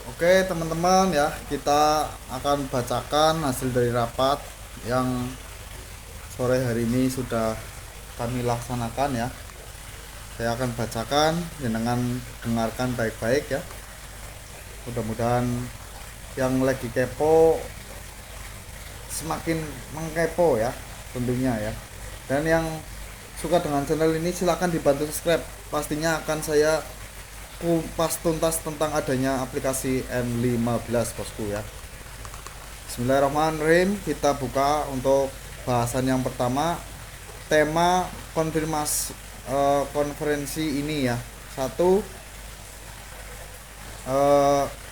Oke teman-teman ya, kita akan bacakan hasil dari rapat yang sore hari ini sudah kami laksanakan ya. Saya akan bacakan, dengan dengarkan baik-baik ya. Mudah-mudahan yang lagi kepo semakin mengkepo ya tentunya ya. Dan yang suka dengan channel ini silahkan dibantu subscribe. Pastinya akan saya kupas tuntas tentang adanya aplikasi N15 bosku ya. Bismillahirrahmanirrahim. Kita buka untuk bahasan yang pertama, tema konferensi ini ya. Satu,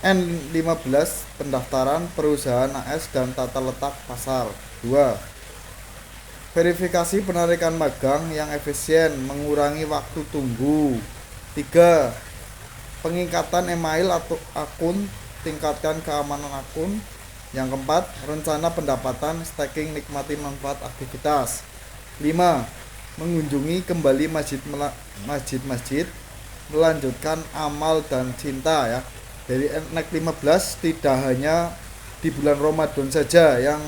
N15 pendaftaran perusahaan AS dan tata letak pasar. 2, verifikasi penarikan magang yang efisien mengurangi waktu tunggu. 3, pengikatan email atau akun, tingkatkan keamanan akun. Yang keempat, rencana pendapatan, stacking, nikmati manfaat aktivitas. 5, mengunjungi kembali masjid-masjid, melanjutkan amal dan cinta ya. Dari N15 tidak hanya di bulan Ramadan saja yang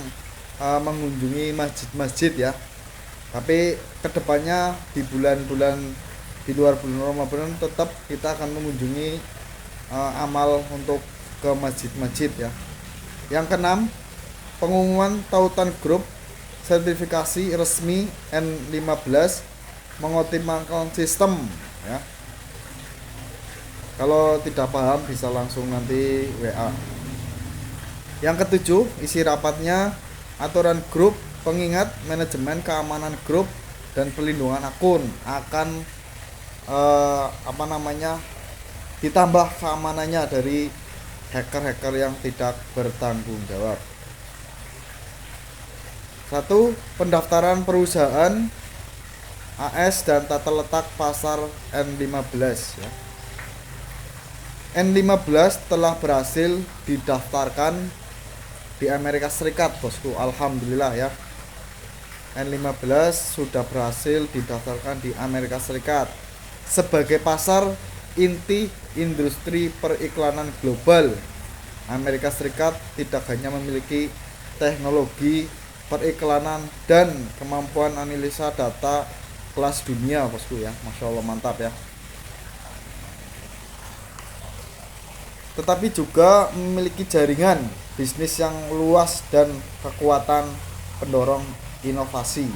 mengunjungi masjid-masjid ya, tapi kedepannya di bulan-bulan di luar bulan Ramadan tetap kita akan mengunjungi amal untuk ke masjid-masjid ya. Yang keenam, pengumuman tautan grup sertifikasi resmi N15 mengoptimalkan sistem ya. Kalau tidak paham bisa langsung nanti WA. Yang ketujuh, isi rapatnya aturan grup, pengingat manajemen keamanan grup dan pelindungan akun akan ditambah keamanannya dari hacker-hacker yang tidak bertanggung jawab. 1, pendaftaran perusahaan AS dan tata letak pasar N15 ya. N15 telah berhasil didaftarkan di Amerika Serikat bosku, alhamdulillah ya. N15 sudah berhasil didaftarkan di Amerika Serikat sebagai pasar inti industri periklanan global. Amerika Serikat tidak hanya memiliki teknologi periklanan dan kemampuan analisa data kelas dunia bosku ya, Masya Allah mantap ya, tetapi juga memiliki jaringan bisnis yang luas dan kekuatan pendorong inovasi.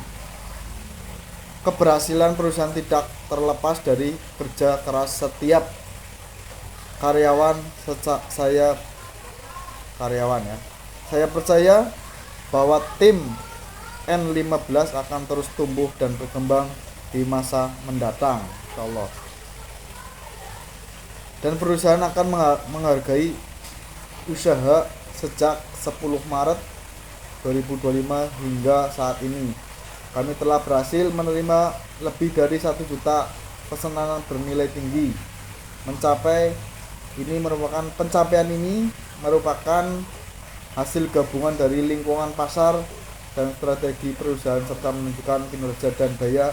Keberhasilan perusahaan tidak terlepas dari kerja keras setiap karyawan. Saya percaya bahwa tim N15 akan terus tumbuh dan berkembang di masa mendatang, insyaallah. Dan perusahaan akan menghargai usaha sejak 10 Maret 2025 hingga saat ini. Kami telah berhasil menerima lebih dari 1 juta pesanan bernilai tinggi. Pencapaian ini merupakan hasil gabungan dari lingkungan pasar dan strategi perusahaan serta menunjukkan kinerja dan daya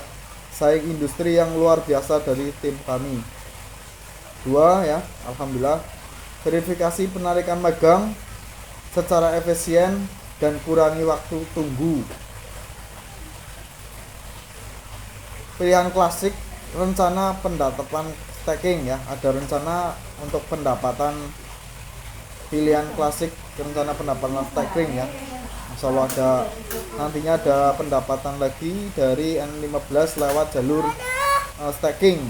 saing industri yang luar biasa dari tim kami. 2 ya, alhamdulillah, verifikasi penarikan magang secara efisien dan kurangi waktu tunggu. Pilihan klasik, rencana pendapatan stacking ya. Ada rencana untuk pendapatan, pilihan klasik rencana pendapatan stacking ya. Insyaallah nantinya ada pendapatan lagi dari N15 lewat jalur stacking.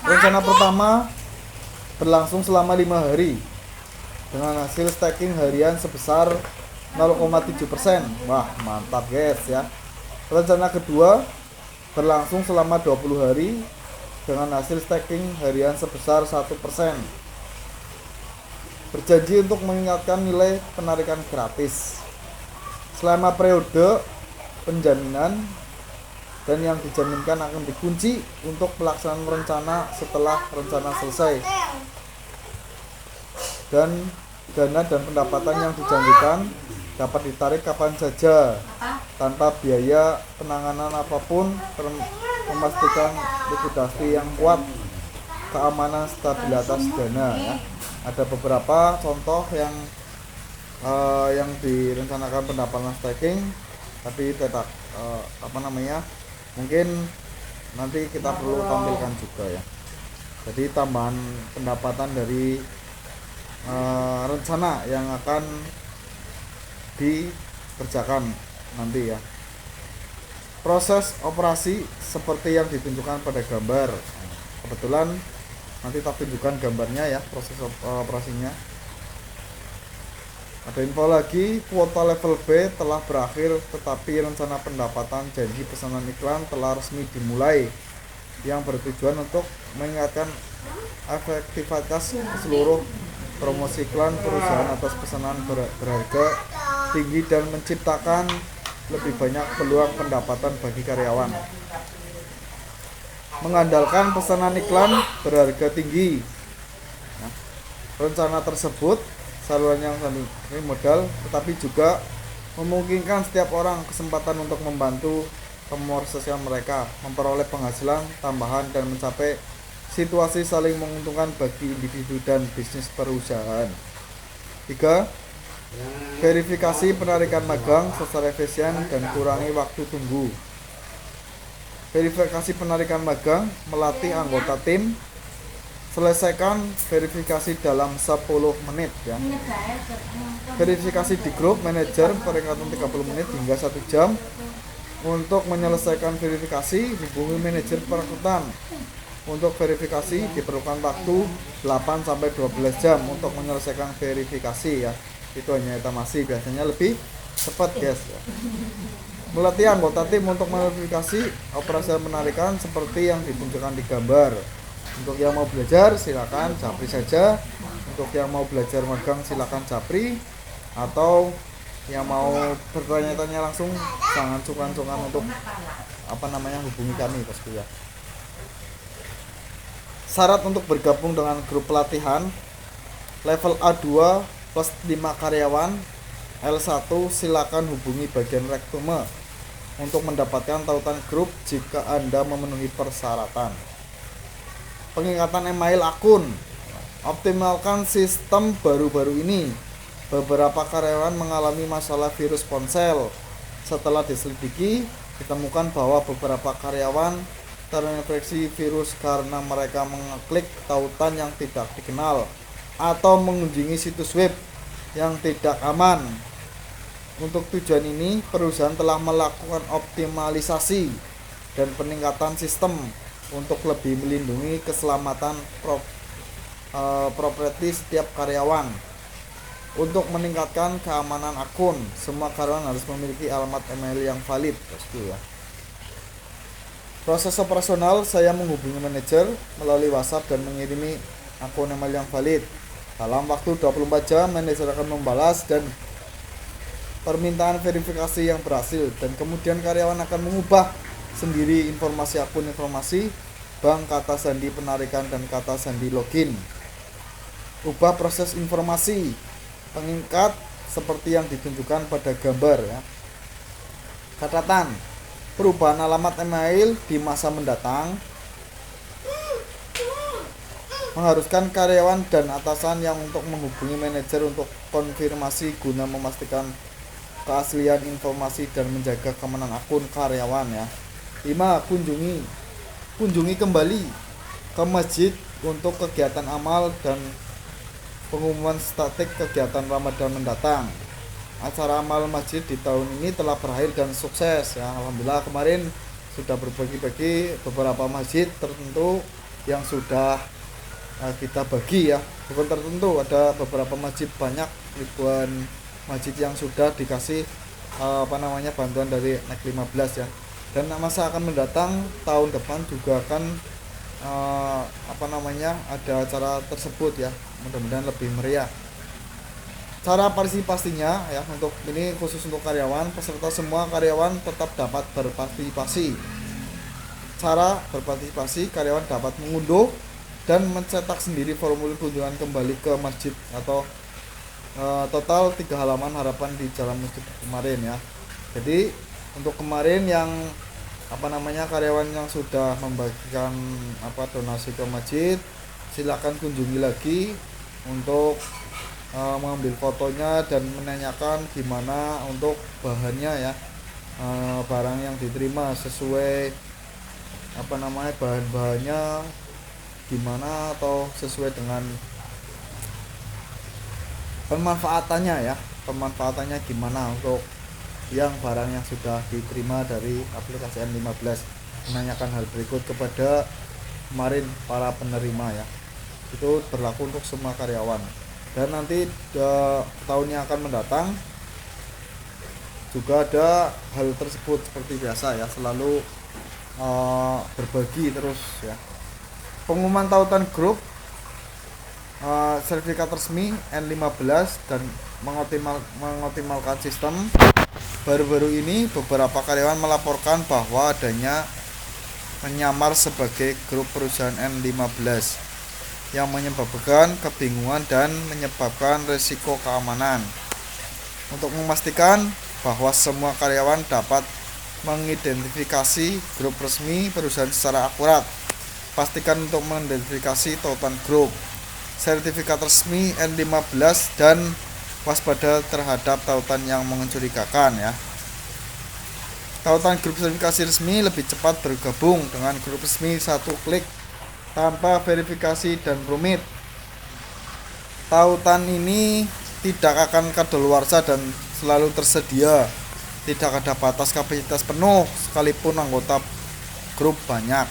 Rencana pertama berlangsung selama 5 hari dengan hasil stacking harian sebesar 0,7%. Wah mantap guys ya. Rencana kedua berlangsung selama 20 hari dengan hasil stacking harian sebesar 1%. Berjanji untuk mengingatkan nilai penarikan gratis selama periode penjaminan, dan yang dijaminkan akan dikunci untuk pelaksanaan rencana setelah rencana selesai. Dan dana dan pendapatan yang dijanjikan dapat ditarik kapan saja tanpa biaya penanganan apapun, memastikan likuidasi yang kuat, keamanan, stabilitas dana ya. ada beberapa contoh yang direncanakan pendapatan staking, tapi tetap mungkin nanti kita perlu tampilkan juga ya. Jadi tambahan pendapatan dari rencana yang akan dikerjakan nanti ya. Proses operasi seperti yang ditunjukkan pada gambar. Kebetulan nanti tak tunjukkan gambarnya ya, proses operasinya. Ada info lagi, kuota level B telah berakhir, tetapi rencana pendapatan janji pesanan iklan telah resmi dimulai, yang bertujuan untuk meningkatkan efektivitas seluruh promosi iklan perusahaan atas pesanan berharga tinggi dan menciptakan lebih banyak peluang pendapatan bagi karyawan. Mengandalkan pesanan iklan berharga tinggi. Nah, rencana tersebut saluran yang ini modal, tetapi juga memungkinkan setiap orang kesempatan untuk membantu pemor sosial mereka, memperoleh penghasilan tambahan dan mencapai situasi saling menguntungkan bagi individu dan bisnis perusahaan. 3. Verifikasi penarikan magang secara efisien dan kurangi waktu tunggu. Verifikasi penarikan magang melatih anggota tim. Selesaikan verifikasi dalam 10 menit ya. Verifikasi di grup manajer peringatan 30 menit hingga 1 jam. Untuk menyelesaikan verifikasi, hubungi manajer perekrutan. Untuk verifikasi diperlukan waktu 8 sampai 12 jam untuk menyelesaikan verifikasi ya. Itu hanya estimasi, biasanya lebih cepat guys ya. Melatih anggota tim untuk memverifikasi operasi penarikan seperti yang ditunjukkan di gambar. Untuk yang mau belajar silakan japri saja. Untuk yang mau belajar magang silakan japri, atau yang mau bertanya-tanya langsung jangan sungkan-sungkan untuk hubungi kami bosku ya. Syarat untuk bergabung dengan grup pelatihan level A2 plus 5 karyawan. L1 silakan hubungi bagian rektume untuk mendapatkan tautan grup jika Anda memenuhi persyaratan. Pengingatan email akun. Optimalkan sistem baru-baru ini. Beberapa karyawan mengalami masalah virus ponsel. Setelah diselidiki, ditemukan bahwa beberapa karyawan terinfeksi virus karena mereka mengeklik tautan yang tidak dikenal atau mengunjungi situs web yang tidak aman. Untuk tujuan ini, perusahaan telah melakukan optimalisasi dan peningkatan sistem untuk lebih melindungi keselamatan properti setiap karyawan. Untuk meningkatkan keamanan akun, semua karyawan harus memiliki alamat email yang valid, ya. Proses operasional, saya menghubungi manajer melalui WhatsApp dan mengirimi akun email yang valid. Dalam waktu 24 jam, manajer akan membalas dan permintaan verifikasi yang berhasil, dan kemudian karyawan akan mengubah sendiri informasi akun, informasi bank, kata sandi penarikan, dan kata sandi login. Ubah proses informasi pengikat seperti yang ditunjukkan pada gambar ya. Catatan, perubahan alamat email di masa mendatang mengharuskan karyawan dan atasan yang untuk menghubungi manajer untuk konfirmasi guna memastikan keaslian informasi dan menjaga keamanan akun karyawan ya. 5. Kunjungi kembali ke masjid untuk kegiatan amal dan pengumuman statik kegiatan Ramadan mendatang. Acara amal masjid di tahun ini telah berakhir dan sukses ya. Alhamdulillah, kemarin sudah berbagi-bagi beberapa masjid tertentu yang sudah kita bagi ya. Bukan tertentu, ada beberapa masjid, banyak ribuan masjid yang sudah dikasih bantuan dari NEK 15 ya. Dan masa akan mendatang tahun depan juga akan ada acara tersebut ya. Mudah-mudahan lebih meriah. Cara partisipasinya ya, untuk ini khusus untuk karyawan, peserta semua karyawan tetap dapat berpartisipasi. Cara berpartisipasi, karyawan dapat mengunduh dan mencetak sendiri formulir kunjungan kembali ke masjid atau total 3 halaman harapan di jalan masjid kemarin ya. Jadi untuk kemarin yang karyawan yang sudah membagikan donasi ke masjid, silakan kunjungi lagi untuk mengambil fotonya dan menanyakan gimana untuk bahannya ya, barang yang diterima sesuai bahan-bahannya gimana atau sesuai dengan pemanfaatannya gimana untuk yang barang yang sudah diterima dari aplikasi N15. Menanyakan hal berikut kepada kemarin para penerima ya, itu berlaku untuk semua karyawan. Dan nanti tahun yang akan mendatang juga ada hal tersebut seperti biasa ya, selalu berbagi terus ya. Pengumuman tautan grup sertifikat resmi N15 dan mengoptimalkan sistem. Baru-baru ini beberapa karyawan melaporkan bahwa adanya menyamar sebagai grup perusahaan N15 yang menyebabkan kebingungan dan menyebabkan risiko keamanan. Untuk memastikan bahwa semua karyawan dapat mengidentifikasi grup resmi perusahaan secara akurat, pastikan untuk mengidentifikasi tautan grup sertifikat resmi N15 dan waspada terhadap tautan yang mencurigakan ya. Tautan grup sertifikasi resmi lebih cepat bergabung dengan grup resmi satu klik tanpa verifikasi dan rumit. Tautan ini tidak akan kadaluarsa dan selalu tersedia. Tidak ada batas kapasitas penuh sekalipun anggota grup banyak.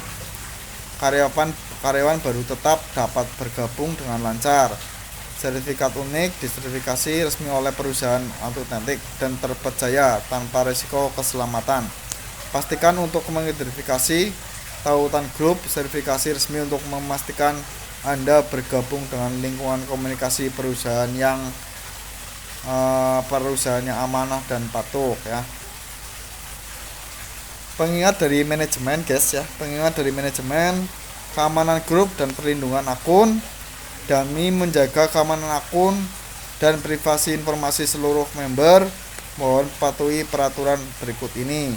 Karyawan baru tetap dapat bergabung dengan lancar. Sertifikat unik disertifikasi resmi oleh perusahaan autentik dan terpercaya tanpa risiko keselamatan. Pastikan untuk mengidentifikasi tautan grup sertifikasi resmi untuk memastikan Anda bergabung dengan lingkungan komunikasi perusahaan yang perusahaannya amanah dan patuh ya. Pengingat dari manajemen guys ya, keamanan grup dan perlindungan akun. Demi menjaga keamanan akun dan privasi informasi seluruh member, mohon patuhi peraturan berikut ini.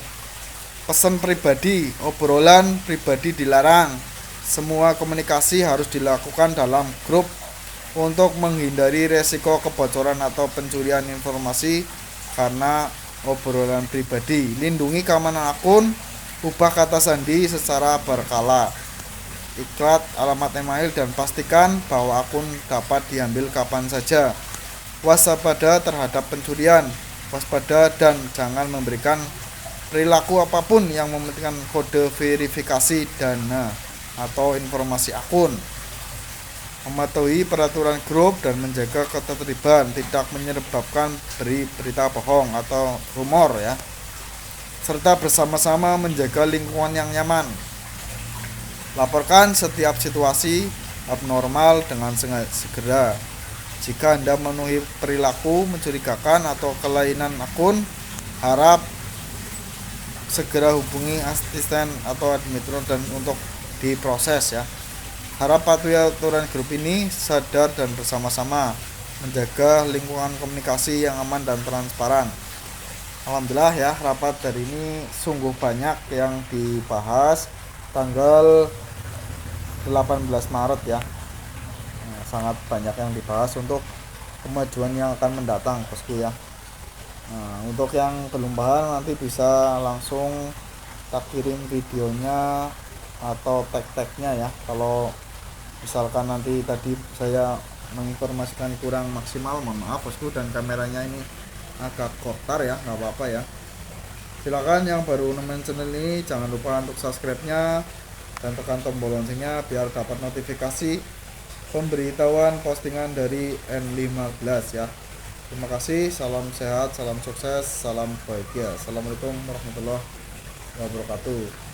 Pesan pribadi, obrolan pribadi dilarang. Semua komunikasi harus dilakukan dalam grup untuk menghindari resiko kebocoran atau pencurian informasi karena obrolan pribadi. Lindungi keamanan akun, ubah kata sandi secara berkala. Iklat, alamat email, dan pastikan bahwa akun dapat diambil kapan saja. Waspada terhadap pencurian, waspada dan jangan memberikan perilaku apapun yang mementingkan kode verifikasi dana atau informasi akun. Mematuhi peraturan grup dan menjaga ketertiban, tidak menyebabkan berita bohong atau rumor ya. Serta bersama-sama menjaga lingkungan yang nyaman. Laporkan setiap situasi abnormal dengan segera. Jika Anda memenuhi perilaku mencurigakan atau kelainan akun, harap segera hubungi asisten atau administrator dan untuk diproses ya. Harap patuhi aturan grup ini, sadar dan bersama-sama menjaga lingkungan komunikasi yang aman dan transparan. Alhamdulillah ya, rapat dari ini sungguh banyak yang dibahas. Tanggal 18 Maret ya, sangat banyak yang dibahas untuk kemajuan yang akan mendatang bosku ya. Untuk yang belum paham nanti bisa langsung tak kirim videonya atau tag-tagnya ya. Kalau misalkan nanti tadi saya menginformasikan kurang maksimal, mohon maaf bosku, dan kameranya ini agak kotor ya, nggak apa-apa ya. Silakan yang baru nemenin channel ini jangan lupa untuk subscribe-nya dan tekan tombol loncengnya biar dapat notifikasi pemberitahuan postingan dari N15 ya. Terima kasih, salam sehat, salam sukses, salam bahagia. Assalamualaikum warahmatullahi wabarakatuh.